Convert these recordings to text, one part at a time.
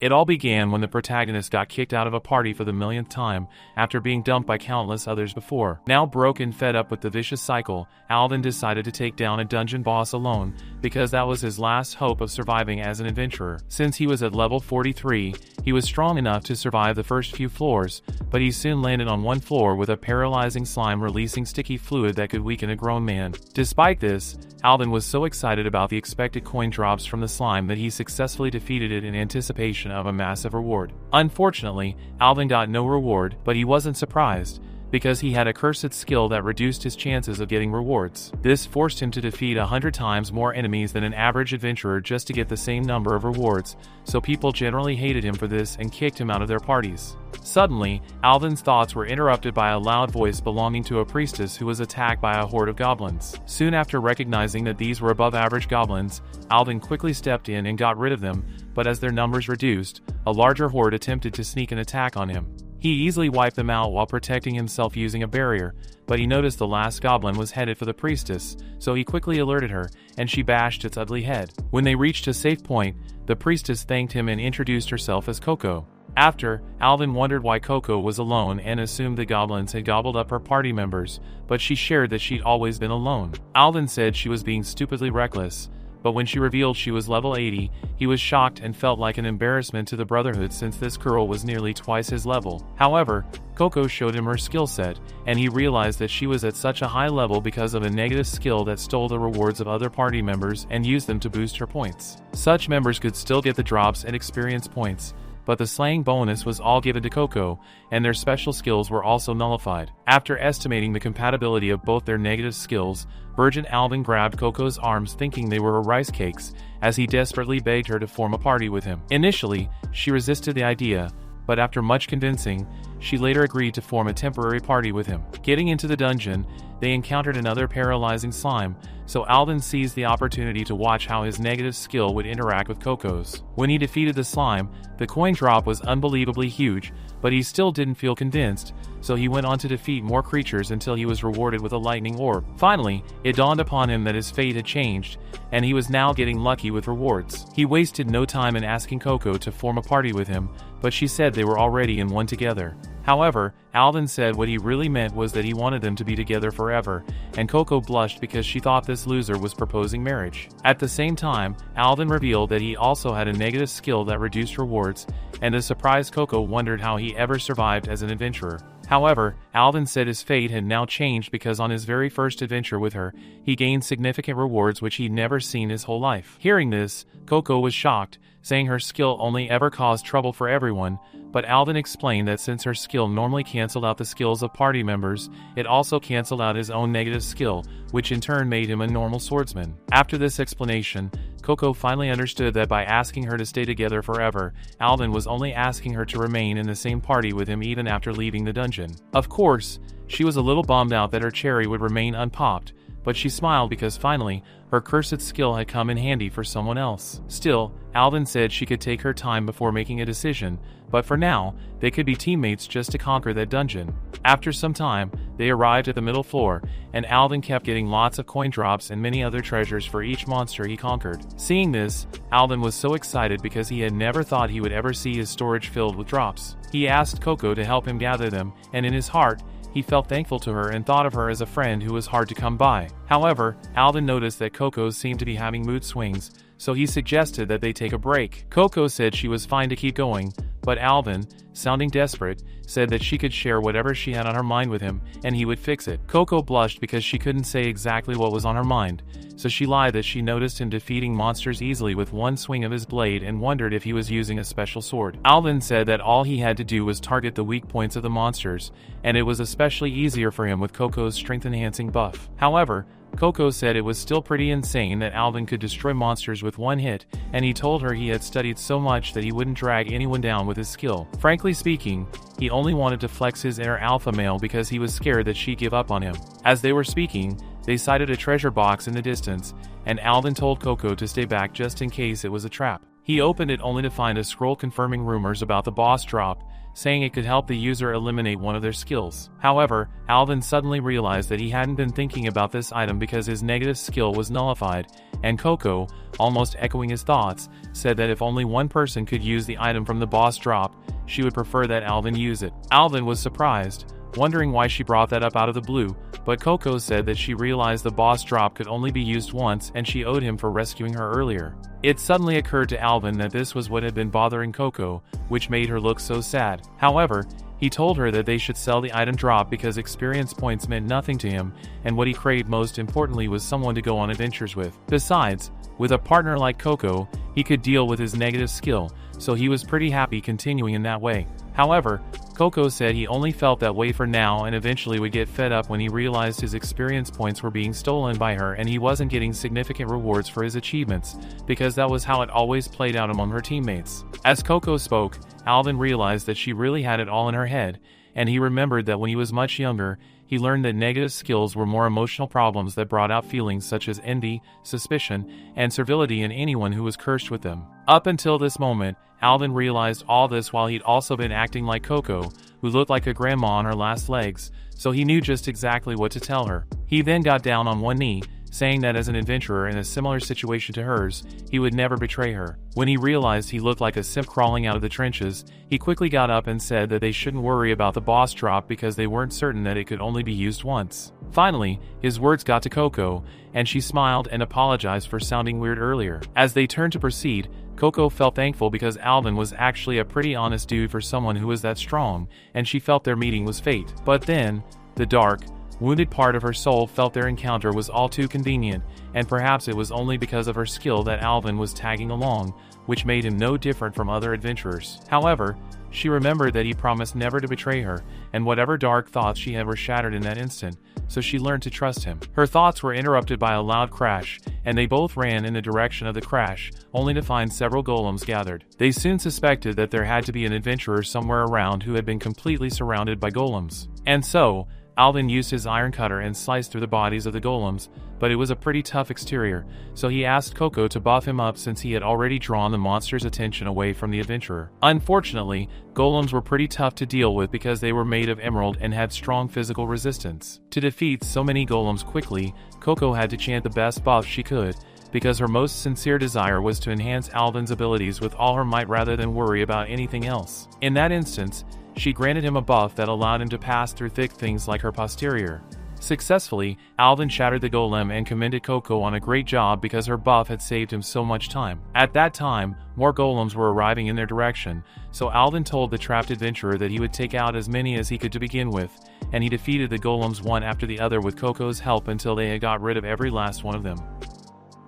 It all began when the protagonist got kicked out of a party for the millionth time after being dumped by countless others before. Now broke and fed up with the vicious cycle, Alden decided to take down a dungeon boss alone because that was his last hope of surviving as an adventurer. Since he was at level 43, he was strong enough to survive the first few floors, but he soon landed on one floor with a paralyzing slime releasing sticky fluid that could weaken a grown man. Despite this, Alden was so excited about the expected coin drops from the slime that he successfully defeated it in anticipation of a massive reward. Unfortunately, Alden got no reward, but he wasn't surprised, because he had a cursed skill that reduced his chances of getting rewards. This forced him to defeat 100 times more enemies than an average adventurer just to get the same number of rewards, so people generally hated him for this and kicked him out of their parties. Suddenly, Alden's thoughts were interrupted by a loud voice belonging to a priestess who was attacked by a horde of goblins. Soon after recognizing that these were above-average goblins, Alden quickly stepped in and got rid of them, but as their numbers reduced, a larger horde attempted to sneak an attack on him. He easily wiped them out while protecting himself using a barrier, but he noticed the last goblin was headed for the priestess, so he quickly alerted her, and she bashed its ugly head. When they reached a safe point, the priestess thanked him and introduced herself as Coco. After, Alden wondered why Coco was alone and assumed the goblins had gobbled up her party members, but she shared that she'd always been alone. Alden said she was being stupidly reckless, but when she revealed she was level 80, he was shocked and felt like an embarrassment to the Brotherhood since this girl was nearly twice his level. However, Coco showed him her skill set, and he realized that she was at such a high level because of a negative skill that stole the rewards of other party members and used them to boost her points. Such members could still get the drops and experience points, but the slaying bonus was all given to Coco, and their special skills were also nullified. After estimating the compatibility of both their negative skills, Virgin Alden grabbed Coco's arms thinking they were her rice cakes, as he desperately begged her to form a party with him. Initially, she resisted the idea, but after much convincing, she later agreed to form a temporary party with him. Getting into the dungeon, they encountered another paralyzing slime, so Alden seized the opportunity to watch how his negative skill would interact with Coco's. When he defeated the slime, the coin drop was unbelievably huge, but he still didn't feel convinced, so he went on to defeat more creatures until he was rewarded with a lightning orb. Finally, it dawned upon him that his fate had changed, and he was now getting lucky with rewards. He wasted no time in asking Coco to form a party with him, but she said they were already in one together. However, Alden said what he really meant was that he wanted them to be together forever, and Coco blushed because she thought this loser was proposing marriage. At the same time, Alden revealed that he also had a negative skill that reduced rewards, and the surprised Coco wondered how he ever survived as an adventurer. However, Alden said his fate had now changed because on his very first adventure with her, he gained significant rewards which he'd never seen his whole life. Hearing this, Coco was shocked, saying her skill only ever caused trouble for everyone, but Alden explained that since her skill normally canceled out the skills of party members, it also canceled out his own negative skill, which in turn made him a normal swordsman. After this explanation, Coco finally understood that by asking her to stay together forever, Alden was only asking her to remain in the same party with him even after leaving the dungeon. Of course, she was a little bummed out that her cherry would remain unpopped, but she smiled because finally, her cursed skill had come in handy for someone else. Still, Alden said she could take her time before making a decision, but for now, they could be teammates just to conquer that dungeon. After some time, they arrived at the middle floor, and Alden kept getting lots of coin drops and many other treasures for each monster he conquered. Seeing this, Alden was so excited because he had never thought he would ever see his storage filled with drops. He asked Coco to help him gather them, and in his heart, he felt thankful to her and thought of her as a friend who was hard to come by. However, Alden noticed that Coco seemed to be having mood swings, so he suggested that they take a break. Coco said she was fine to keep going, but Alden, sounding desperate, said that she could share whatever she had on her mind with him, and he would fix it. Coco blushed because she couldn't say exactly what was on her mind, so she lied that she noticed him defeating monsters easily with one swing of his blade and wondered if he was using a special sword. Alden said that all he had to do was target the weak points of the monsters, and it was especially easier for him with Coco's strength-enhancing buff. However, Coco said it was still pretty insane that Alden could destroy monsters with one hit, and he told her he had studied so much that he wouldn't drag anyone down with his skill. Frankly speaking, he only wanted to flex his inner alpha male because he was scared that she'd give up on him. As they were speaking, they sighted a treasure box in the distance, and Alden told Coco to stay back just in case it was a trap. He opened it only to find a scroll confirming rumors about the boss drop, saying it could help the user eliminate one of their skills. However, Alvin suddenly realized that he hadn't been thinking about this item because his negative skill was nullified, and Coco, almost echoing his thoughts, said that if only one person could use the item from the boss drop, she would prefer that Alvin use it. Alvin was surprised, wondering why she brought that up out of the blue, but Coco said that she realized the boss drop could only be used once and she owed him for rescuing her earlier. It suddenly occurred to Alvin that this was what had been bothering Coco, which made her look so sad. However, he told her that they should sell the item drop because experience points meant nothing to him, and what he craved most importantly was someone to go on adventures with. Besides, with a partner like Coco, he could deal with his negative skill, so he was pretty happy continuing in that way. However, Coco said he only felt that way for now and eventually would get fed up when he realized his experience points were being stolen by her and he wasn't getting significant rewards for his achievements, because that was how it always played out among her teammates. As Coco spoke, Alvin realized that she really had it all in her head, and he remembered that when he was much younger, he learned that negative skills were more emotional problems that brought out feelings such as envy, suspicion, and servility in anyone who was cursed with them. Up until this moment, Alvin realized all this while he'd also been acting like Coco, who looked like a grandma on her last legs, so he knew just exactly what to tell her. He then got down on one knee, saying that as an adventurer in a similar situation to hers, he would never betray her. When he realized he looked like a simp crawling out of the trenches, he quickly got up and said that they shouldn't worry about the boss drop because they weren't certain that it could only be used once. Finally, his words got to Coco, and she smiled and apologized for sounding weird earlier. As they turned to proceed, Coco felt thankful because Alvin was actually a pretty honest dude for someone who was that strong, and she felt their meeting was fate. But then, the dark, wounded part of her soul felt their encounter was all too convenient, and perhaps it was only because of her skill that Alvin was tagging along, which made him no different from other adventurers. However, she remembered that he promised never to betray her, and whatever dark thoughts she had were shattered in that instant, so she learned to trust him. Her thoughts were interrupted by a loud crash, and they both ran in the direction of the crash, only to find several golems gathered. They soon suspected that there had to be an adventurer somewhere around who had been completely surrounded by golems. And so, Alvin used his iron cutter and sliced through the bodies of the golems, but it was a pretty tough exterior, so he asked Coco to buff him up since he had already drawn the monster's attention away from the adventurer. Unfortunately, golems were pretty tough to deal with because they were made of emerald and had strong physical resistance. To defeat so many golems quickly, Coco had to chant the best buff she could, because her most sincere desire was to enhance Alvin's abilities with all her might rather than worry about anything else. In that instance, she granted him a buff that allowed him to pass through thick things like her posterior. Successfully, Alvin shattered the golem and commended Coco on a great job because her buff had saved him so much time. At that time, more golems were arriving in their direction, so Alvin told the trapped adventurer that he would take out as many as he could to begin with, and he defeated the golems one after the other with Coco's help until they had got rid of every last one of them.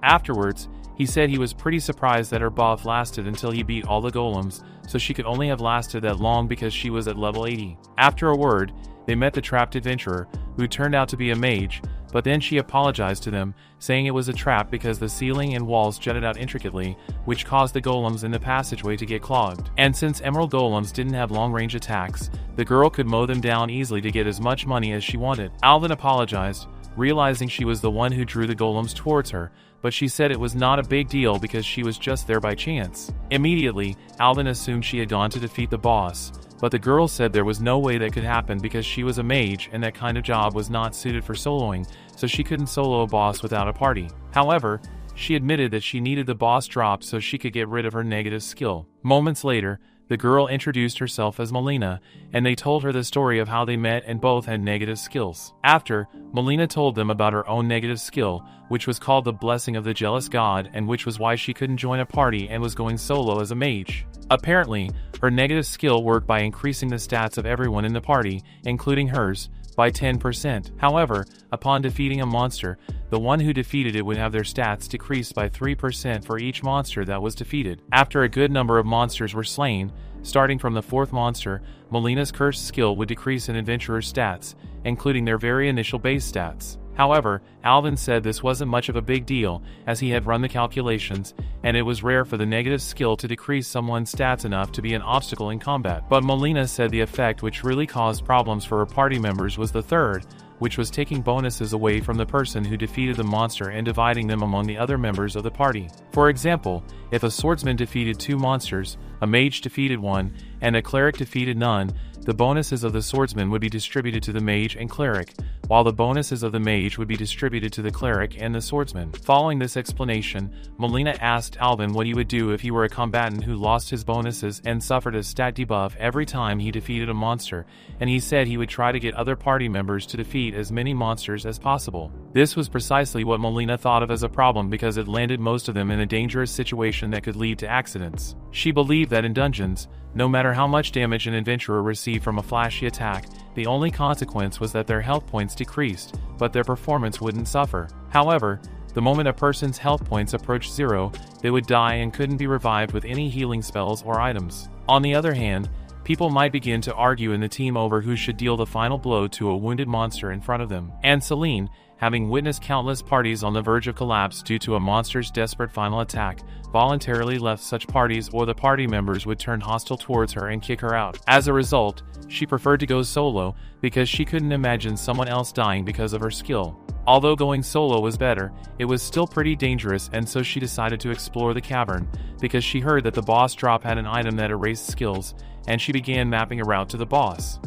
Afterwards, he said he was pretty surprised that her buff lasted until he beat all the golems, so she could only have lasted that long because she was at level 80. After a word, they met the trapped adventurer, who turned out to be a mage, but then she apologized to them, saying it was a trap because the ceiling and walls jutted out intricately, which caused the golems in the passageway to get clogged. And since emerald golems didn't have long-range attacks, the girl could mow them down easily to get as much money as she wanted. Alvin apologized, realizing she was the one who drew the golems towards her, but she said it was not a big deal because she was just there by chance. Immediately, Alvin assumed she had gone to defeat the boss, but the girl said there was no way that could happen because she was a mage and that kind of job was not suited for soloing, so she couldn't solo a boss without a party. However, she admitted that she needed the boss drop so she could get rid of her negative skill. Moments later, the girl introduced herself as Melina, and they told her the story of how they met and both had negative skills. After, Melina told them about her own negative skill, which was called the Blessing of the Jealous God, and which was why she couldn't join a party and was going solo as a mage. Apparently, her negative skill worked by increasing the stats of everyone in the party, including hers, by 10%. However, upon defeating a monster, the one who defeated it would have their stats decreased by 3% for each monster that was defeated. After a good number of monsters were slain, starting from the 4th monster, Melina's cursed skill would decrease an adventurer's stats, including their very initial base stats. However, Alvin said this wasn't much of a big deal, as he had run the calculations, and it was rare for the negative skill to decrease someone's stats enough to be an obstacle in combat. But Melina said the effect which really caused problems for her party members was the 3rd which was taking bonuses away from the person who defeated the monster and dividing them among the other members of the party. For example, if a swordsman defeated 2 monsters, a mage defeated 1, and a cleric defeated none, the bonuses of the swordsman would be distributed to the mage and cleric, while the bonuses of the mage would be distributed to the cleric and the swordsman. Following this explanation, Melina asked Alvin what he would do if he were a combatant who lost his bonuses and suffered a stat debuff every time he defeated a monster, and he said he would try to get other party members to defeat as many monsters as possible. This was precisely what Melina thought of as a problem because it landed most of them in a dangerous situation that could lead to accidents. She believed that in dungeons, no matter how much damage an adventurer received from a flashy attack, the only consequence was that their health points decreased, but their performance wouldn't suffer. However, the moment a person's health points approached 0, they would die and couldn't be revived with any healing spells or items. On the other hand, people might begin to argue in the team over who should deal the final blow to a wounded monster in front of them. And Celine, having witnessed countless parties on the verge of collapse due to a monster's desperate final attack, voluntarily left such parties or the party members would turn hostile towards her and kick her out. As a result, she preferred to go solo because she couldn't imagine someone else dying because of her skill. Although going solo was better, it was still pretty dangerous, and so she decided to explore the cavern because she heard that the boss drop had an item that erased skills, and she began mapping a route to the boss.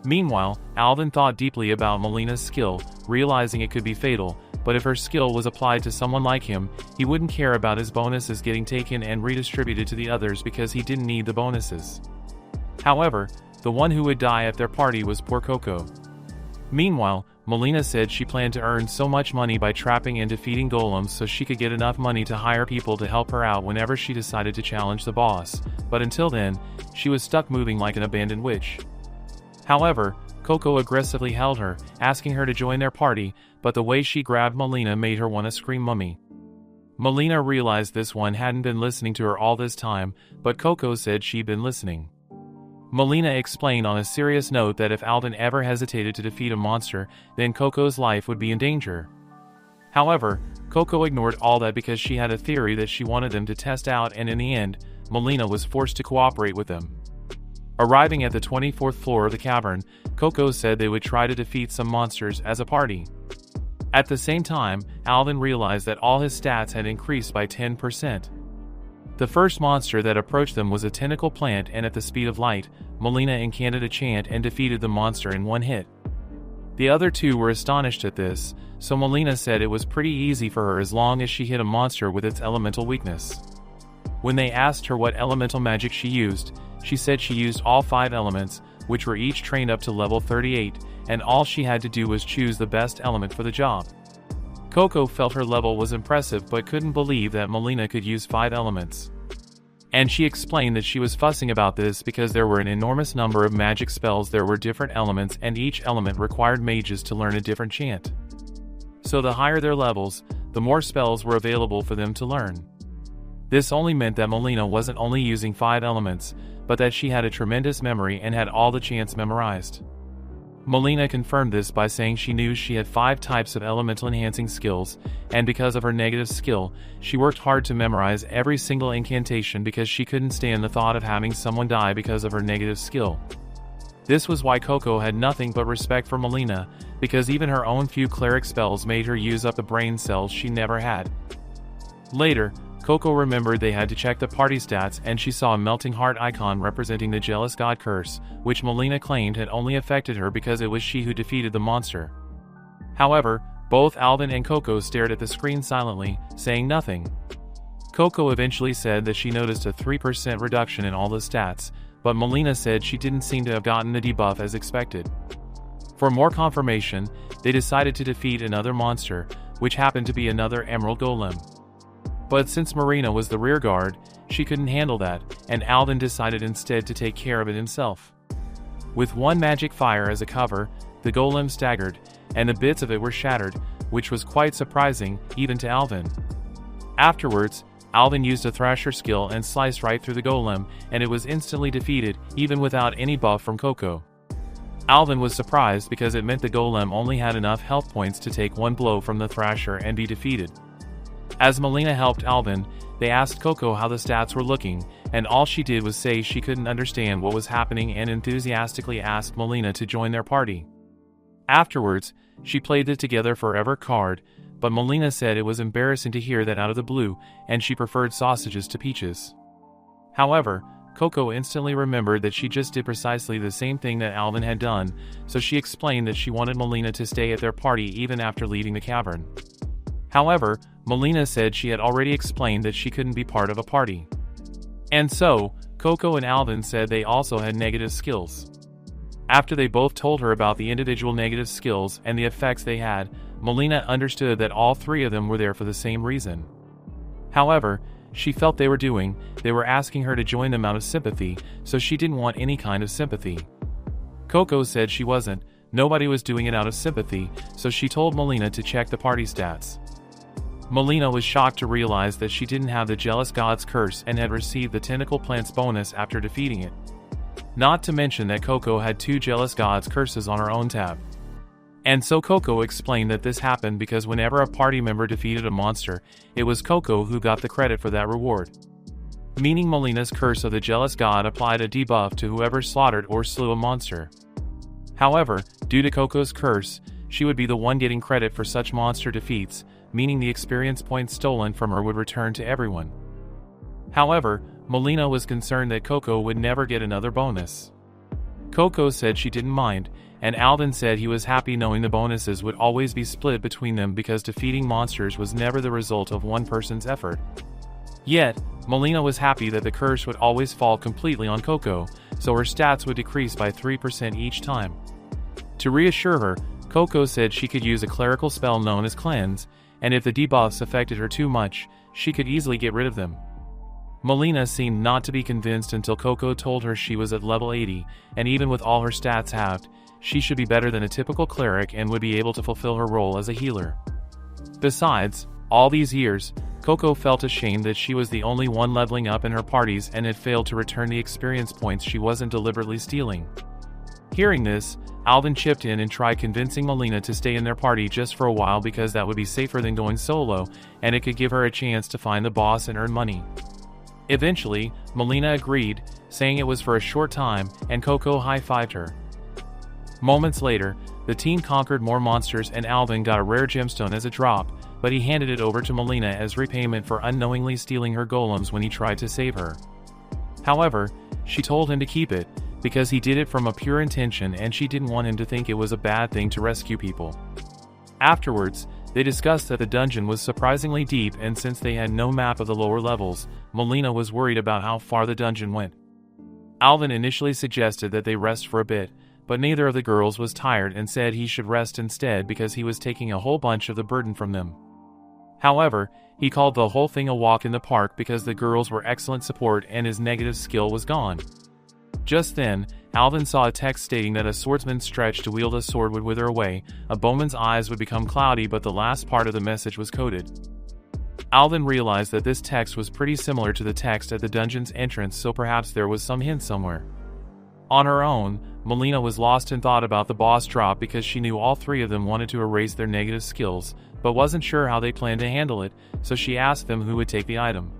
Meanwhile, Alvin thought deeply about Melina's skill, realizing it could be fatal, but if her skill was applied to someone like him, he wouldn't care about his bonuses getting taken and redistributed to the others because he didn't need the bonuses. However, the one who would die at their party was poor Coco. Meanwhile, Melina said she planned to earn so much money by trapping and defeating golems so she could get enough money to hire people to help her out whenever she decided to challenge the boss, but until then, she was stuck moving like an abandoned witch. However, Coco aggressively held her, asking her to join their party, but the way she grabbed Melina made her want to scream mummy. Melina realized this one hadn't been listening to her all this time, but Coco said she'd been listening. Melina explained on a serious note that if Alvin ever hesitated to defeat a monster, then Coco's life would be in danger. However, Coco ignored all that because she had a theory that she wanted them to test out, and in the end, Melina was forced to cooperate with them. Arriving at the 24th floor of the cavern, Coco said they would try to defeat some monsters as a party. At the same time, Alvin realized that all his stats had increased by 10%. The first monster that approached them was a tentacle plant, and at the speed of light, Melina incanted a chant and defeated the monster in one hit. The other two were astonished at this, so Melina said it was pretty easy for her as long as she hit a monster with its elemental weakness. When they asked her what elemental magic she used, she said she used all 5 elements, which were each trained up to level 38, and all she had to do was choose the best element for the job. Coco felt her level was impressive but couldn't believe that Melina could use 5 elements. And she explained that she was fussing about this because there were an enormous number of magic spells that were different elements, and each element required mages to learn a different chant. So the higher their levels, the more spells were available for them to learn. This only meant that Melina wasn't only using 5 elements, but that she had a tremendous memory and had all the chants memorized. Melina confirmed this by saying she knew she had 5 types of elemental enhancing skills, and because of her negative skill, she worked hard to memorize every single incantation because she couldn't stand the thought of having someone die because of her negative skill. This was why Coco had nothing but respect for Melina, because even her own few cleric spells made her use up the brain cells she never had. Later, Coco remembered they had to check the party stats, and she saw a melting heart icon representing the jealous god curse, which Melina claimed had only affected her because it was she who defeated the monster. However, both Alvin and Coco stared at the screen silently, saying nothing. Coco eventually said that she noticed a 3% reduction in all the stats, but Melina said she didn't seem to have gotten the debuff as expected. For more confirmation, they decided to defeat another monster, which happened to be another emerald golem. But since Marina was the rear guard, she couldn't handle that, and Alvin decided instead to take care of it himself. With one magic fire as a cover, the golem staggered, and the bits of it were shattered, which was quite surprising, even to Alvin. Afterwards, Alvin used a thrasher skill and sliced right through the golem, and it was instantly defeated, even without any buff from Coco. Alvin was surprised because it meant the golem only had enough health points to take one blow from the thrasher and be defeated. As Melina helped Alvin, they asked Coco how the stats were looking, and all she did was say she couldn't understand what was happening and enthusiastically asked Melina to join their party. Afterwards, she played the Together Forever card, but Melina said it was embarrassing to hear that out of the blue, and she preferred sausages to peaches. However, Coco instantly remembered that she just did precisely the same thing that Alvin had done, so she explained that she wanted Melina to stay at their party even after leaving the cavern. However, Melina said she had already explained that she couldn't be part of a party. And so, Coco and Alvin said they also had negative skills. After they both told her about the individual negative skills and the effects they had, Melina understood that all three of them were there for the same reason. However, she felt they were asking her to join them out of sympathy, so she didn't want any kind of sympathy. Coco said she wasn't, nobody was doing it out of sympathy, so she told Melina to check the party stats. Melina was shocked to realize that she didn't have the Jealous God's curse and had received the Tentacle Plant's bonus after defeating it. Not to mention that Coco had 2 Jealous God's curses on her own tab. And so Coco explained that this happened because whenever a party member defeated a monster, it was Coco who got the credit for that reward. Meaning Melina's curse of the Jealous God applied a debuff to whoever slaughtered or slew a monster. However, due to Coco's curse, she would be the one getting credit for such monster defeats, meaning the experience points stolen from her would return to everyone. However, Melina was concerned that Coco would never get another bonus. Coco said she didn't mind, and Alvin said he was happy knowing the bonuses would always be split between them because defeating monsters was never the result of one person's effort. Yet, Melina was happy that the curse would always fall completely on Coco, so her stats would decrease by 3% each time. To reassure her, Coco said she could use a clerical spell known as Cleanse, and if the debuffs affected her too much, she could easily get rid of them. Melina seemed not to be convinced until Coco told her she was at level 80, and even with all her stats halved, she should be better than a typical cleric and would be able to fulfill her role as a healer. Besides, all these years, Coco felt ashamed that she was the only one leveling up in her parties and had failed to return the experience points she wasn't deliberately stealing. Hearing this, Alvin chipped in and tried convincing Melina to stay in their party just for a while because that would be safer than going solo, and it could give her a chance to find the boss and earn money. Eventually, Melina agreed, saying it was for a short time, and Coco high-fived her. Moments later, the team conquered more monsters and Alvin got a rare gemstone as a drop, but he handed it over to Melina as repayment for unknowingly stealing her golems when he tried to save her. However, she told him to keep it, because he did it from a pure intention and she didn't want him to think it was a bad thing to rescue people. Afterwards, they discussed that the dungeon was surprisingly deep, and since they had no map of the lower levels, Melina was worried about how far the dungeon went. Alvin initially suggested that they rest for a bit, but neither of the girls was tired and said he should rest instead because he was taking a whole bunch of the burden from them. However, he called the whole thing a walk in the park because the girls were excellent support and his negative skill was gone. Just then, Alvin saw a text stating that a swordsman's stretch to wield a sword would wither away, a bowman's eyes would become cloudy, but the last part of the message was coded. Alvin realized that this text was pretty similar to the text at the dungeon's entrance, so perhaps there was some hint somewhere. On her own, Melina was lost in thought about the boss drop because she knew all three of them wanted to erase their negative skills, but wasn't sure how they planned to handle it, so she asked them who would take the item.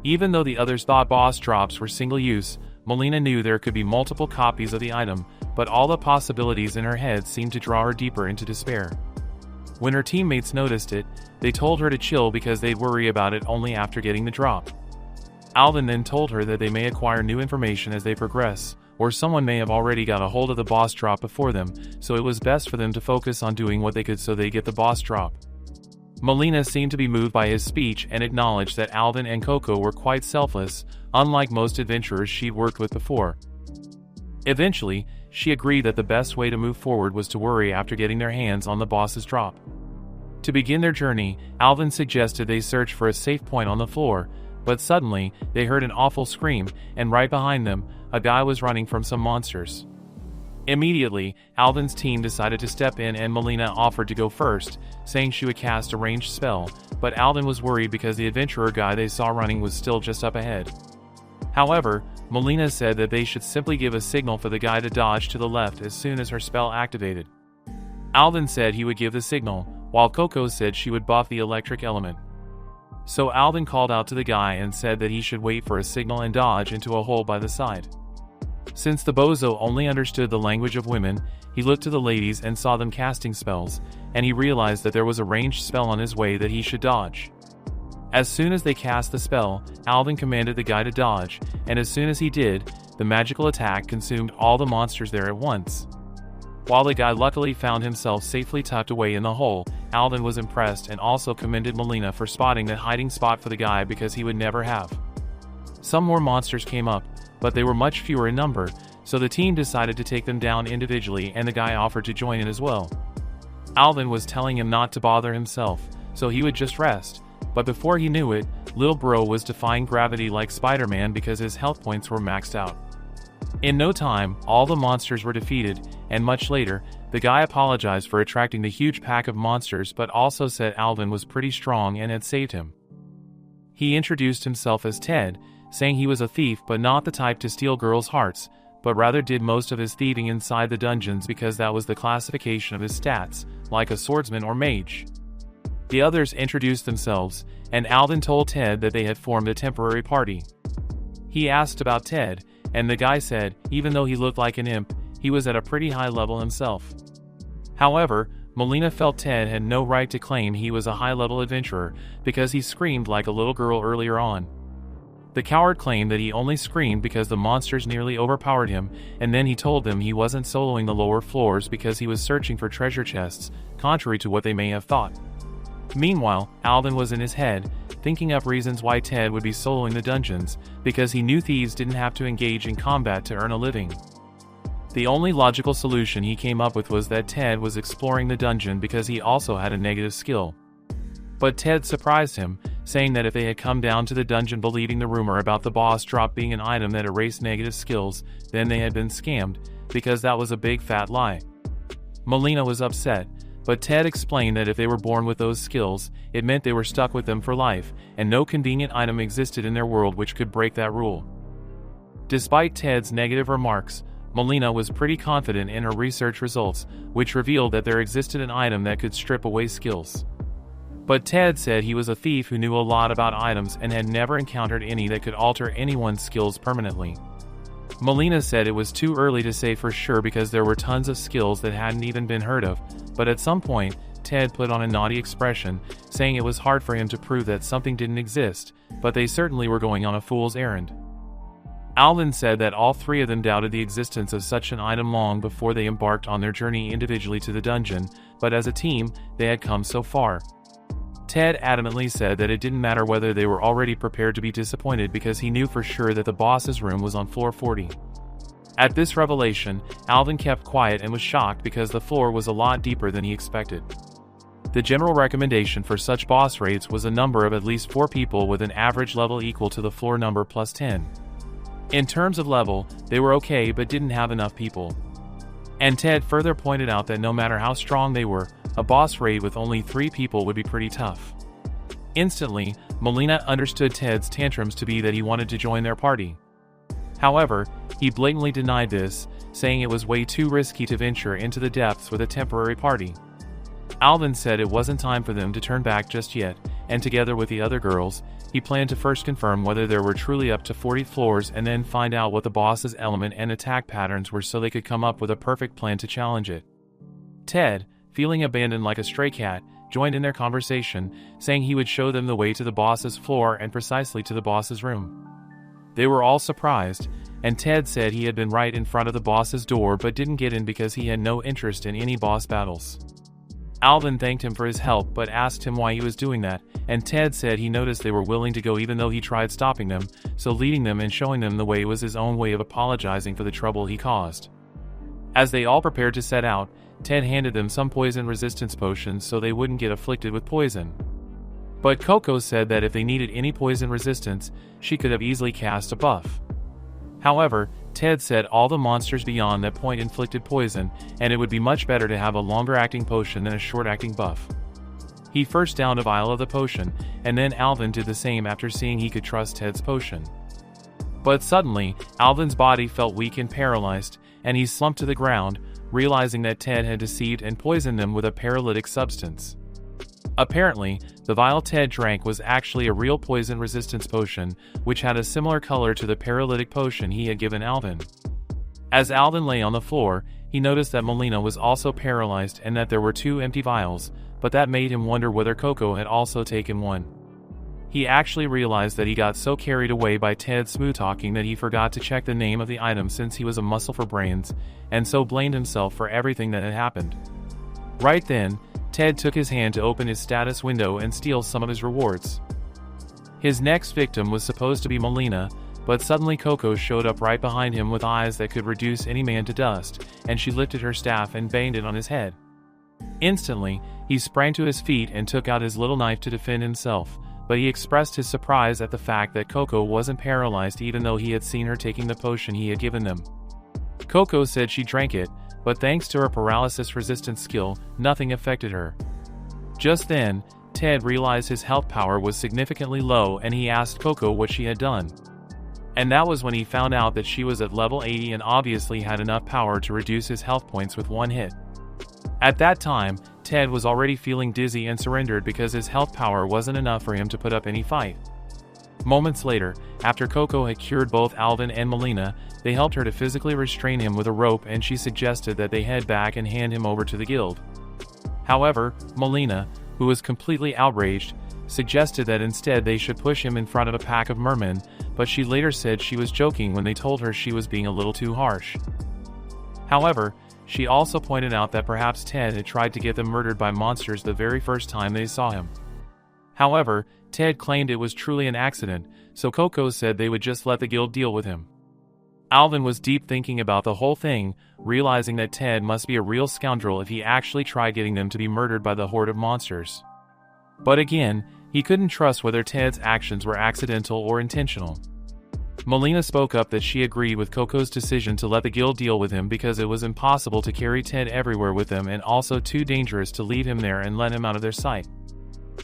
Even though the others thought boss drops were single-use, Melina knew there could be multiple copies of the item, but all the possibilities in her head seemed to draw her deeper into despair. When her teammates noticed it, they told her to chill because they'd worry about it only after getting the drop. Alvin then told her that they may acquire new information as they progress, or someone may have already got a hold of the boss drop before them, so it was best for them to focus on doing what they could so they get the boss drop. Melina seemed to be moved by his speech and acknowledged that Alvin and Coco were quite selfless, unlike most adventurers she'd worked with before. Eventually, she agreed that the best way to move forward was to worry after getting their hands on the boss's drop. To begin their journey, Alvin suggested they search for a safe point on the floor, but suddenly, they heard an awful scream, and right behind them, a guy was running from some monsters. Immediately, Alvin's team decided to step in and Melina offered to go first, saying she would cast a ranged spell, but Alvin was worried because the adventurer guy they saw running was still just up ahead. However, Melina said that they should simply give a signal for the guy to dodge to the left as soon as her spell activated. Alvin said he would give the signal, while Coco said she would buff the electric element. So Alvin called out to the guy and said that he should wait for a signal and dodge into a hole by the side. Since the bozo only understood the language of women, he looked to the ladies and saw them casting spells, and he realized that there was a ranged spell on his way that he should dodge. As soon as they cast the spell, Alvin commanded the guy to dodge, and as soon as he did, the magical attack consumed all the monsters there at once. While the guy luckily found himself safely tucked away in the hole, Alvin was impressed and also commended Melina for spotting that hiding spot for the guy because he would never have. Some more monsters came up, but they were much fewer in number, so the team decided to take them down individually and the guy offered to join in as well. Alvin was telling him not to bother himself, so he would just rest, but before he knew it, Lil Bro was defying gravity like Spider-Man because his health points were maxed out. In no time, all the monsters were defeated, and much later, the guy apologized for attracting the huge pack of monsters but also said Alvin was pretty strong and had saved him. He introduced himself as Ted, saying he was a thief but not the type to steal girls' hearts, but rather did most of his thieving inside the dungeons because that was the classification of his stats, like a swordsman or mage. The others introduced themselves, and Alvin told Ted that they had formed a temporary party. He asked about Ted, and the guy said, even though he looked like an imp, he was at a pretty high level himself. However, Melina felt Ted had no right to claim he was a high-level adventurer because he screamed like a little girl earlier on. The coward claimed that he only screamed because the monsters nearly overpowered him, and then he told them he wasn't soloing the lower floors because he was searching for treasure chests, contrary to what they may have thought. Meanwhile, Alvin was in his head, thinking up reasons why Ted would be soloing the dungeons, because he knew thieves didn't have to engage in combat to earn a living. The only logical solution he came up with was that Ted was exploring the dungeon because he also had a negative skill. But Ted surprised him, saying that if they had come down to the dungeon believing the rumor about the boss drop being an item that erased negative skills, then they had been scammed, because that was a big fat lie. Melina was upset, but Ted explained that if they were born with those skills, it meant they were stuck with them for life, and no convenient item existed in their world which could break that rule. Despite Ted's negative remarks, Melina was pretty confident in her research results, which revealed that there existed an item that could strip away skills. But Ted said he was a thief who knew a lot about items and had never encountered any that could alter anyone's skills permanently. Melina said it was too early to say for sure because there were tons of skills that hadn't even been heard of, but at some point, Ted put on a naughty expression, saying it was hard for him to prove that something didn't exist, but they certainly were going on a fool's errand. Alvin said that all three of them doubted the existence of such an item long before they embarked on their journey individually to the dungeon, but as a team, they had come so far. Ted adamantly said that it didn't matter whether they were already prepared to be disappointed because he knew for sure that the boss's room was on floor 40. At this revelation, Alvin kept quiet and was shocked because the floor was a lot deeper than he expected. The general recommendation for such boss raids was a number of at least 4 people with an average level equal to the floor number plus 10. In terms of level, they were okay but didn't have enough people. And Ted further pointed out that no matter how strong they were, a boss raid with only 3 people would be pretty tough. Instantly, Melina understood Ted's tantrums to be that he wanted to join their party. However, he blatantly denied this, saying it was way too risky to venture into the depths with a temporary party. Alvin said it wasn't time for them to turn back just yet, and together with the other girls, he planned to first confirm whether there were truly up to 40 floors and then find out what the boss's element and attack patterns were so they could come up with a perfect plan to challenge it. Ted, feeling abandoned like a stray cat, joined in their conversation, saying he would show them the way to the boss's floor and precisely to the boss's room. They were all surprised, and Ted said he had been right in front of the boss's door but didn't get in because he had no interest in any boss battles. Alvin thanked him for his help but asked him why he was doing that, and Ted said he noticed they were willing to go even though he tried stopping them, so leading them and showing them the way was his own way of apologizing for the trouble he caused. As they all prepared to set out, Ted handed them some poison resistance potions so they wouldn't get afflicted with poison. But Coco said that if they needed any poison resistance, she could have easily cast a buff. However, Ted said all the monsters beyond that point inflicted poison, and it would be much better to have a longer-acting potion than a short-acting buff. He first downed a vial of the potion, and then Alvin did the same after seeing he could trust Ted's potion. But suddenly, Alvin's body felt weak and paralyzed, and he slumped to the ground, realizing that Ted had deceived and poisoned them with a paralytic substance. Apparently, the vial Ted drank was actually a real poison resistance potion, which had a similar color to the paralytic potion he had given Alvin. As Alden lay on the floor, he noticed that Melina was also paralyzed and that there were 2 empty vials, but that made him wonder whether Coco had also taken one. He actually realized that he got so carried away by Ted's smooth-talking that he forgot to check the name of the item since he was a muscle for brains, and so blamed himself for everything that had happened. Right then, Ted took his hand to open his status window and steal some of his rewards. His next victim was supposed to be Melina, but suddenly Coco showed up right behind him with eyes that could reduce any man to dust, and she lifted her staff and banged it on his head. Instantly, he sprang to his feet and took out his little knife to defend himself, but he expressed his surprise at the fact that Coco wasn't paralyzed even though he had seen her taking the potion he had given them. Coco said she drank it, but thanks to her paralysis resistance skill, nothing affected her. Just then, Ted realized his health power was significantly low and he asked Coco what she had done. And that was when he found out that she was at level 80 and obviously had enough power to reduce his health points with one hit. At that time, Ted was already feeling dizzy and surrendered because his health power wasn't enough for him to put up any fight. Moments later, after Coco had cured both Alden and Melina, they helped her to physically restrain him with a rope and she suggested that they head back and hand him over to the guild. However, Melina, who was completely outraged, suggested that instead they should push him in front of a pack of mermen, but she later said she was joking when they told her she was being a little too harsh. However, she also pointed out that perhaps Ted had tried to get them murdered by monsters the very first time they saw him. However, Ted claimed it was truly an accident, so Coco said they would just let the guild deal with him. Alden was deep thinking about the whole thing, realizing that Ted must be a real scoundrel if he actually tried getting them to be murdered by the horde of monsters. But again, he couldn't trust whether Ted's actions were accidental or intentional. Melina spoke up that she agreed with Coco's decision to let the guild deal with him because it was impossible to carry Ted everywhere with them and also too dangerous to leave him there and let him out of their sight.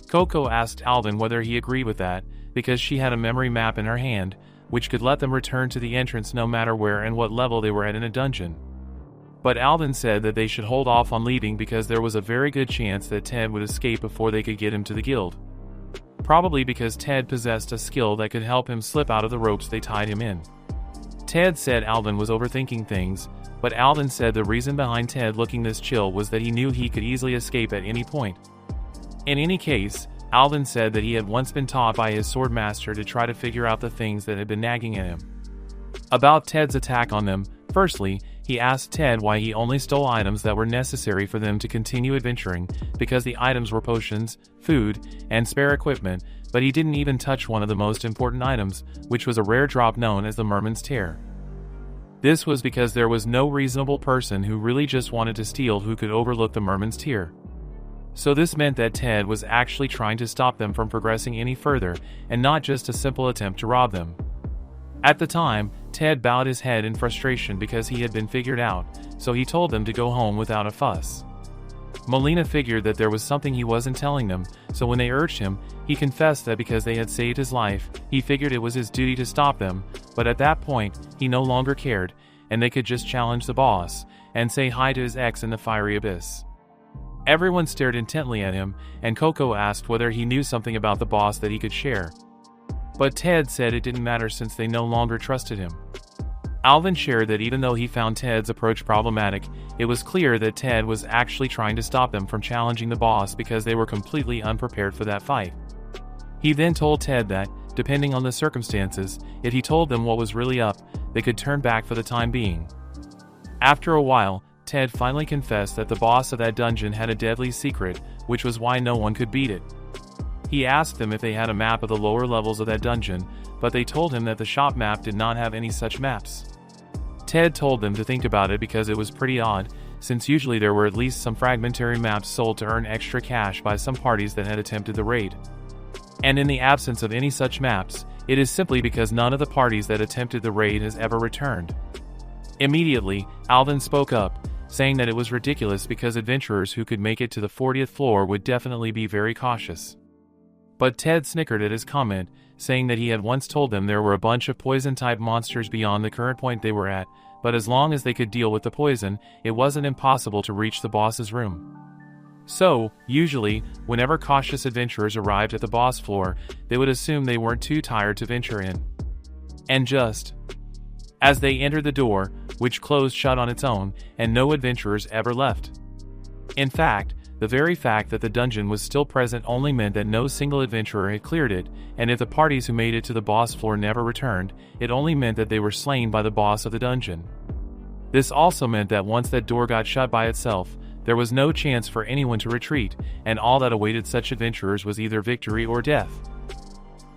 Coco asked Alden whether he agreed with that, because she had a memory map in her hand, which could let them return to the entrance no matter where and what level they were at in a dungeon. But Alden said that they should hold off on leaving because there was a very good chance that Ted would escape before they could get him to the guild. Probably because Ted possessed a skill that could help him slip out of the ropes they tied him in. Ted said Alden was overthinking things, but Alden said the reason behind Ted looking this chill was that he knew he could easily escape at any point. In any case, Alden said that he had once been taught by his sword master to try to figure out the things that had been nagging at him. About Ted's attack on them, firstly, he asked Ted why he only stole items that were necessary for them to continue adventuring, because the items were potions, food, and spare equipment, but he didn't even touch one of the most important items, which was a rare drop known as the Merman's Tear. This was because there was no reasonable person who really just wanted to steal who could overlook the Merman's Tear. So this meant that Ted was actually trying to stop them from progressing any further, and not just a simple attempt to rob them. At the time, Ted bowed his head in frustration because he had been figured out, so he told them to go home without a fuss. Melina figured that there was something he wasn't telling them, so when they urged him, he confessed that because they had saved his life, he figured it was his duty to stop them, but at that point, he no longer cared, and they could just challenge the boss, and say hi to his ex in the fiery abyss. Everyone stared intently at him, and Coco asked whether he knew something about the boss that he could share. But Ted said it didn't matter since they no longer trusted him. Alden shared that even though he found Ted's approach problematic, it was clear that Ted was actually trying to stop them from challenging the boss because they were completely unprepared for that fight. He then told Ted that, depending on the circumstances, if he told them what was really up, they could turn back for the time being. After a while, Ted finally confessed that the boss of that dungeon had a deadly secret, which was why no one could beat it. He asked them if they had a map of the lower levels of that dungeon, but they told him that the shop map did not have any such maps. Ted told them to think about it because it was pretty odd, since usually there were at least some fragmentary maps sold to earn extra cash by some parties that had attempted the raid. And in the absence of any such maps, it is simply because none of the parties that attempted the raid has ever returned. Immediately, Alden spoke up, saying that it was ridiculous because adventurers who could make it to the 40th floor would definitely be very cautious. But Ted snickered at his comment, saying that he had once told them there were a bunch of poison-type monsters beyond the current point they were at, but as long as they could deal with the poison, it wasn't impossible to reach the boss's room. So, usually, whenever cautious adventurers arrived at the boss floor, they would assume they weren't too tired to venture in. And just as they entered the door, which closed shut on its own, and no adventurers ever left. In fact, the very fact that the dungeon was still present only meant that no single adventurer had cleared it, and if the parties who made it to the boss floor never returned, it only meant that they were slain by the boss of the dungeon. This also meant that once that door got shut by itself, there was no chance for anyone to retreat, and all that awaited such adventurers was either victory or death.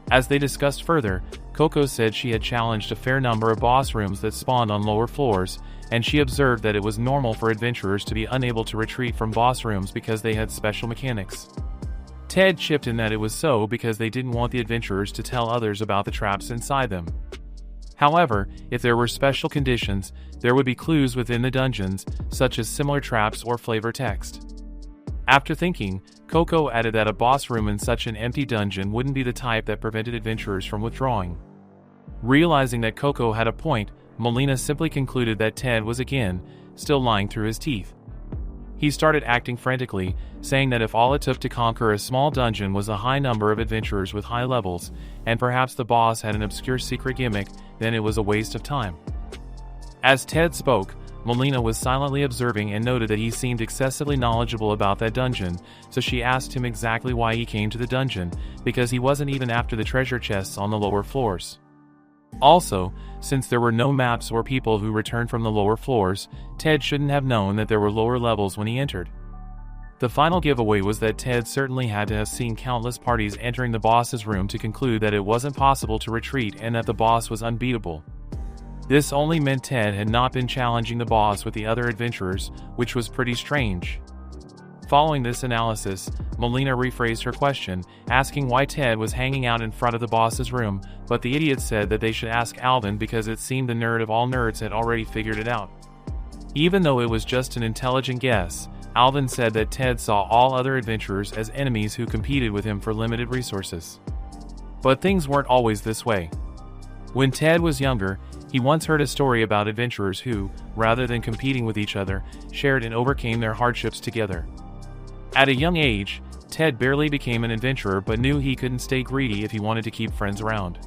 As they discussed further, Coco said she had challenged a fair number of boss rooms that spawned on lower floors, and she observed that it was normal for adventurers to be unable to retreat from boss rooms because they had special mechanics. Ted chipped in that it was so because they didn't want the adventurers to tell others about the traps inside them. However, if there were special conditions, there would be clues within the dungeons, such as similar traps or flavor text. After thinking, Coco added that a boss room in such an empty dungeon wouldn't be the type that prevented adventurers from withdrawing. Realizing that Coco had a point, Molina simply concluded that Ted was again still lying through his teeth. He started acting frantically, saying that if all it took to conquer a small dungeon was a high number of adventurers with high levels, and perhaps the boss had an obscure secret gimmick, then it was a waste of time. As Ted spoke, Molina was silently observing and noted that he seemed excessively knowledgeable about that dungeon, so she asked him exactly why he came to the dungeon, because he wasn't even after the treasure chests on the lower floors. Also, since there were no maps or people who returned from the lower floors, Ted shouldn't have known that there were lower levels when he entered. The final giveaway was that Ted certainly had to have seen countless parties entering the boss's room to conclude that it wasn't possible to retreat and that the boss was unbeatable. This only meant Ted had not been challenging the boss with the other adventurers, which was pretty strange. Following this analysis, Molina rephrased her question, asking why Ted was hanging out in front of the boss's room, but the idiot said that they should ask Alvin because it seemed the nerd of all nerds had already figured it out. Even though it was just an intelligent guess, Alvin said that Ted saw all other adventurers as enemies who competed with him for limited resources. But things weren't always this way. When Ted was younger, he once heard a story about adventurers who, rather than competing with each other, shared and overcame their hardships together. At a young age, Ted barely became an adventurer but knew he couldn't stay greedy if he wanted to keep friends around.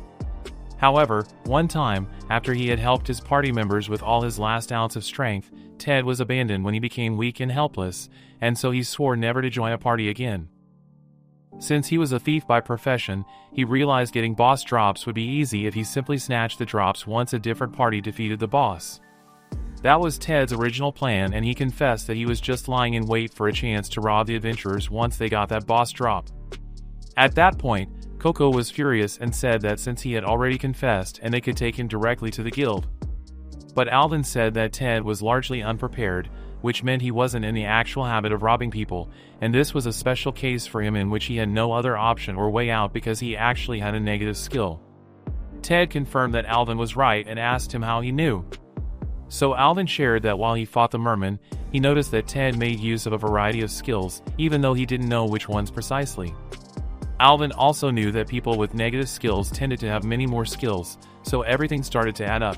However, one time, after he had helped his party members with all his last ounce of strength, Ted was abandoned when he became weak and helpless, and so he swore never to join a party again. Since he was a thief by profession, he realized getting boss drops would be easy if he simply snatched the drops once a different party defeated the boss. That was Ted's original plan, and he confessed that he was just lying in wait for a chance to rob the adventurers once they got that boss drop. At that point, Coco was furious and said that since he had already confessed and they could take him directly to the guild. But Alvin said that Ted was largely unprepared, which meant he wasn't in the actual habit of robbing people, and this was a special case for him in which he had no other option or way out because he actually had a negative skill. Ted confirmed that Alvin was right and asked him how he knew. So Alvin shared that while he fought the merman, he noticed that Ted made use of a variety of skills, even though he didn't know which ones precisely. Alvin also knew that people with negative skills tended to have many more skills, so everything started to add up.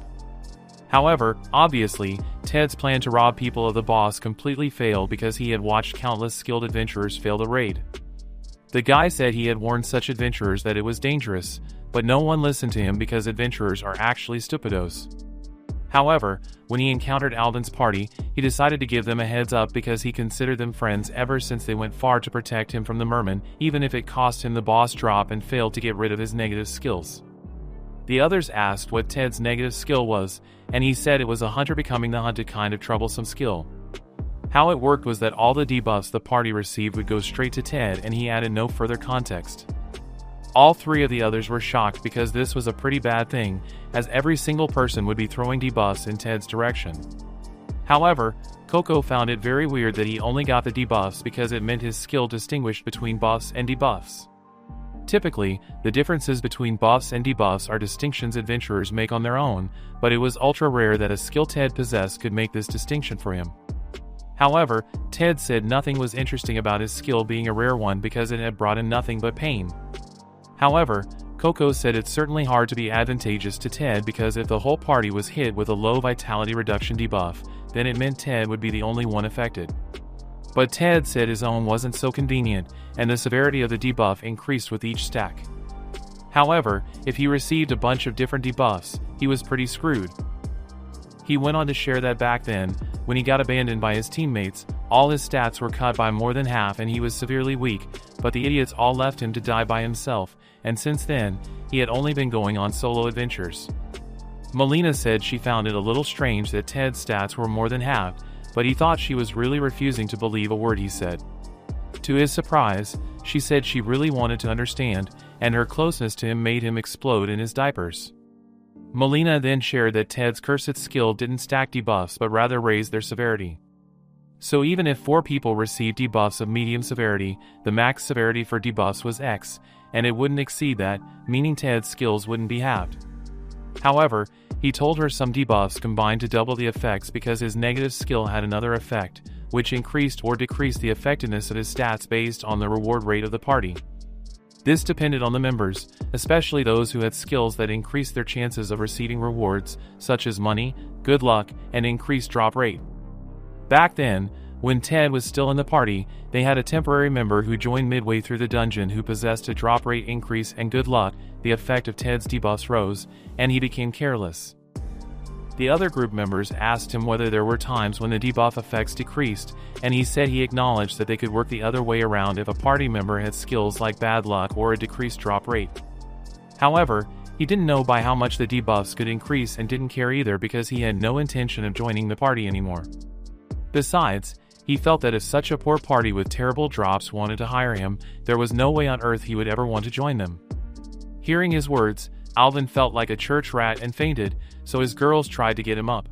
However, obviously, Ted's plan to rob people of the boss completely failed because he had watched countless skilled adventurers fail the raid. The guy said he had warned such adventurers that it was dangerous, but no one listened to him because adventurers are actually stupidos. However, when he encountered Alvin's party, he decided to give them a heads up because he considered them friends ever since they went far to protect him from the merman, even if it cost him the boss drop and failed to get rid of his negative skills. The others asked what Ted's negative skill was, and he said it was a hunter becoming the hunted kind of troublesome skill. How it worked was that all the debuffs the party received would go straight to Ted, and he added no further context. All three of the others were shocked because this was a pretty bad thing, as every single person would be throwing debuffs in Ted's direction. However, Coco found it very weird that he only got the debuffs because it meant his skill distinguished between buffs and debuffs. Typically, the differences between buffs and debuffs are distinctions adventurers make on their own, but it was ultra rare that a skill Ted possessed could make this distinction for him. However, Ted said nothing was interesting about his skill being a rare one because it had brought him nothing but pain. However, Coco said it's certainly hard to be advantageous to Ted because if the whole party was hit with a low vitality reduction debuff, then it meant Ted would be the only one affected. But Ted said his own wasn't so convenient, and the severity of the debuff increased with each stack. However, if he received a bunch of different debuffs, he was pretty screwed. He went on to share that back then, when he got abandoned by his teammates, all his stats were cut by more than half and he was severely weak, but the idiots all left him to die by himself, and since then, he had only been going on solo adventures. Melina said she found it a little strange that Ted's stats were more than halved, but he thought she was really refusing to believe a word he said. To his surprise, she said she really wanted to understand, and her closeness to him made him explode in his diapers. Melina then shared that Ted's cursed skill didn't stack debuffs but rather raised their severity. So even if 4 people received debuffs of medium severity, the max severity for debuffs was X, and it wouldn't exceed that, meaning Ted's skills wouldn't be halved. However, he told her some debuffs combined to double the effects because his negative skill had another effect, which increased or decreased the effectiveness of his stats based on the reward rate of the party. This depended on the members, especially those who had skills that increased their chances of receiving rewards, such as money, good luck, and increased drop rate. Back then, when Ted was still in the party, they had a temporary member who joined midway through the dungeon who possessed a drop rate increase and good luck. The effect of Ted's debuffs rose, and he became careless. The other group members asked him whether there were times when the debuff effects decreased, and he said he acknowledged that they could work the other way around if a party member had skills like bad luck or a decreased drop rate. However, he didn't know by how much the debuffs could increase and didn't care either because he had no intention of joining the party anymore. Besides, he felt that if such a poor party with terrible drops wanted to hire him, there was no way on earth he would ever want to join them. Hearing his words, Alvin felt like a church rat and fainted, so his girls tried to get him up.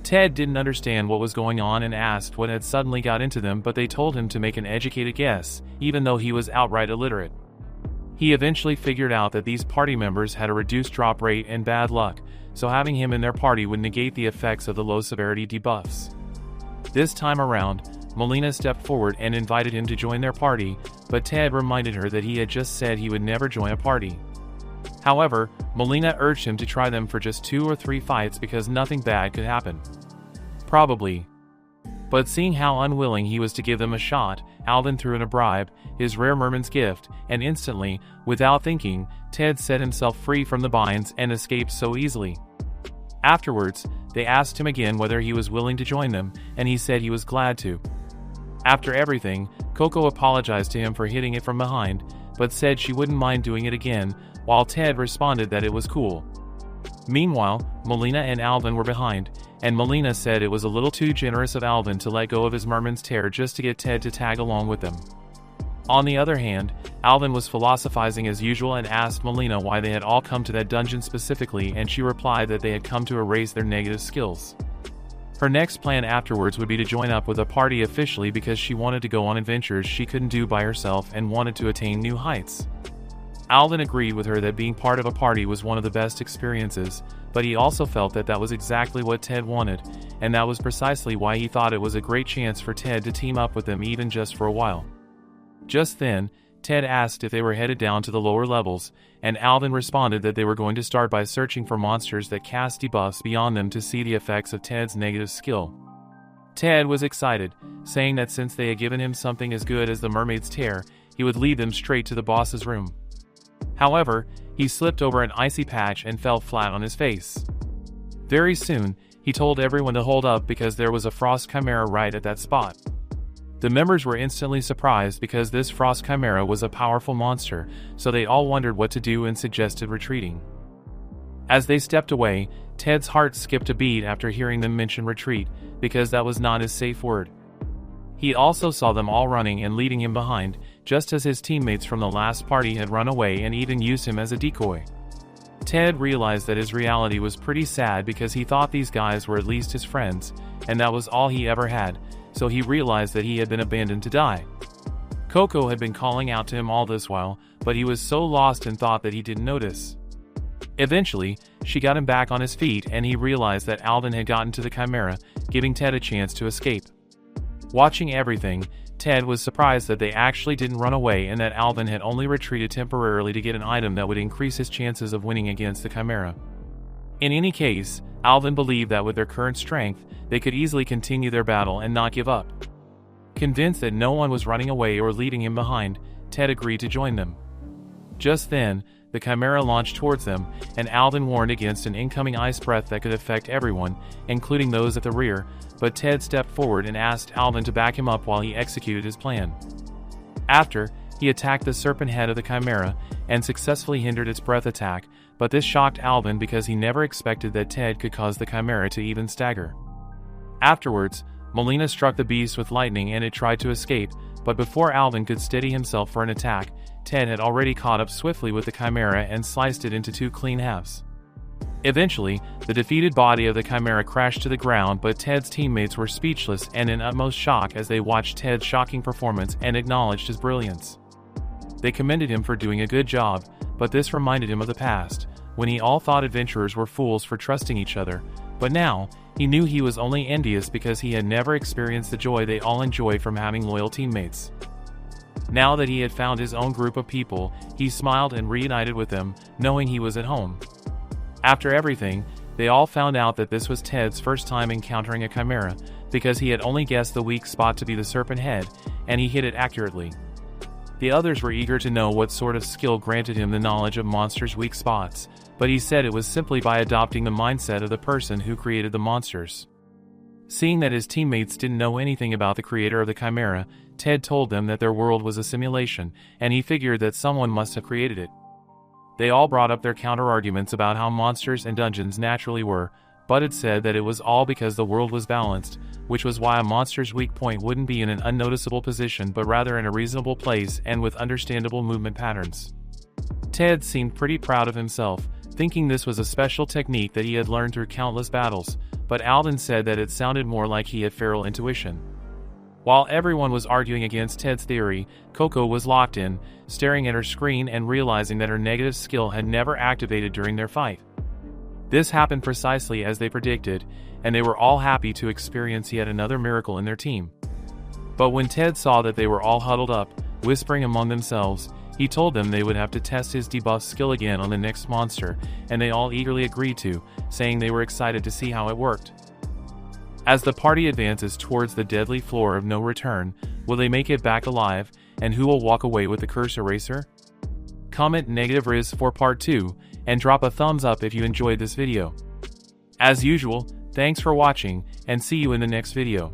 Ted didn't understand what was going on and asked what had suddenly got into them, but they told him to make an educated guess, even though he was outright illiterate. He eventually figured out that these party members had a reduced drop rate and bad luck, so having him in their party would negate the effects of the low severity debuffs. This time around, Melina stepped forward and invited him to join their party, but Ted reminded her that he had just said he would never join a party. However, Melina urged him to try them for just 2 or 3 fights because nothing bad could happen. Probably. But seeing how unwilling he was to give them a shot, Alvin threw in a bribe, his rare merman's gift, and instantly, without thinking, Ted set himself free from the binds and escaped so easily. Afterwards, they asked him again whether he was willing to join them, and he said he was glad to. After everything, Coco apologized to him for hitting it from behind, but said she wouldn't mind doing it again, while Ted responded that it was cool. Meanwhile, Melina and Alvin were behind, and Melina said it was a little too generous of Alvin to let go of his merman's tear just to get Ted to tag along with them. On the other hand, Alvin was philosophizing as usual and asked Melina why they had all come to that dungeon specifically, and she replied that they had come to erase their negative skills. Her next plan afterwards would be to join up with a party officially because she wanted to go on adventures she couldn't do by herself and wanted to attain new heights. Alvin agreed with her that being part of a party was one of the best experiences, but he also felt that that was exactly what Ted wanted, and that was precisely why he thought it was a great chance for Ted to team up with them even just for a while. Just then, Ted asked if they were headed down to the lower levels, and Alvin responded that they were going to start by searching for monsters that cast debuffs beyond them to see the effects of Ted's negative skill. Ted was excited, saying that since they had given him something as good as the mermaid's tear, he would lead them straight to the boss's room. However, he slipped over an icy patch and fell flat on his face. Very soon, he told everyone to hold up because there was a frost chimera right at that spot. The members were instantly surprised because this frost chimera was a powerful monster, so they all wondered what to do and suggested retreating. As they stepped away, Ted's heart skipped a beat after hearing them mention retreat, because that was not his safe word. He also saw them all running and leading him behind, just as his teammates from the last party had run away and even used him as a decoy. Ted realized that his reality was pretty sad because he thought these guys were at least his friends, and that was all he ever had, so he realized that he had been abandoned to die. Coco had been calling out to him all this while, but he was so lost in thought that he didn't notice. Eventually, she got him back on his feet and he realized that Alvin had gotten to the chimera, giving Ted a chance to escape. Watching everything, Ted was surprised that they actually didn't run away and that Alvin had only retreated temporarily to get an item that would increase his chances of winning against the chimera. In any case, Alvin believed that with their current strength, they could easily continue their battle and not give up. Convinced that no one was running away or leaving him behind, Ted agreed to join them. Just then, the chimera launched towards them, and Alden warned against an incoming ice breath that could affect everyone, including those at the rear, but Ted stepped forward and asked Alden to back him up while he executed his plan. After, he attacked the serpent head of the chimera, and successfully hindered its breath attack, but this shocked Alden because he never expected that Ted could cause the chimera to even stagger. Afterwards, Melina struck the beast with lightning and it tried to escape, but before Alden could steady himself for an attack, Ted had already caught up swiftly with the chimera and sliced it into 2 clean halves. Eventually, the defeated body of the chimera crashed to the ground, but Ted's teammates were speechless and in utmost shock as they watched Ted's shocking performance and acknowledged his brilliance. They commended him for doing a good job, but this reminded him of the past, when he all thought adventurers were fools for trusting each other, but now, he knew he was only envious because he had never experienced the joy they all enjoy from having loyal teammates. Now that he had found his own group of people, he smiled and reunited with them, knowing he was at home. After everything, they all found out that this was Ted's first time encountering a chimera, because he had only guessed the weak spot to be the serpent head, and he hit it accurately. The others were eager to know what sort of skill granted him the knowledge of monsters' weak spots, but he said it was simply by adopting the mindset of the person who created the monsters. Seeing that his teammates didn't know anything about the creator of the chimera, Ted told them that their world was a simulation, and he figured that someone must have created it. They all brought up their counter-arguments about how monsters and dungeons naturally were, but it said that it was all because the world was balanced, which was why a monster's weak point wouldn't be in an unnoticeable position but rather in a reasonable place and with understandable movement patterns. Ted seemed pretty proud of himself, thinking this was a special technique that he had learned through countless battles, but Alden said that it sounded more like he had feral intuition. While everyone was arguing against Ted's theory, Coco was locked in, staring at her screen and realizing that her negative skill had never activated during their fight. This happened precisely as they predicted, and they were all happy to experience yet another miracle in their team. But when Ted saw that they were all huddled up, whispering among themselves, he told them they would have to test his debuff skill again on the next monster, and they all eagerly agreed to, saying they were excited to see how it worked. As the party advances towards the deadly floor of no return, will they make it back alive, and who will walk away with the curse eraser? Comment -Riz for part 2, and drop a thumbs up if you enjoyed this video. As usual, thanks for watching, and see you in the next video.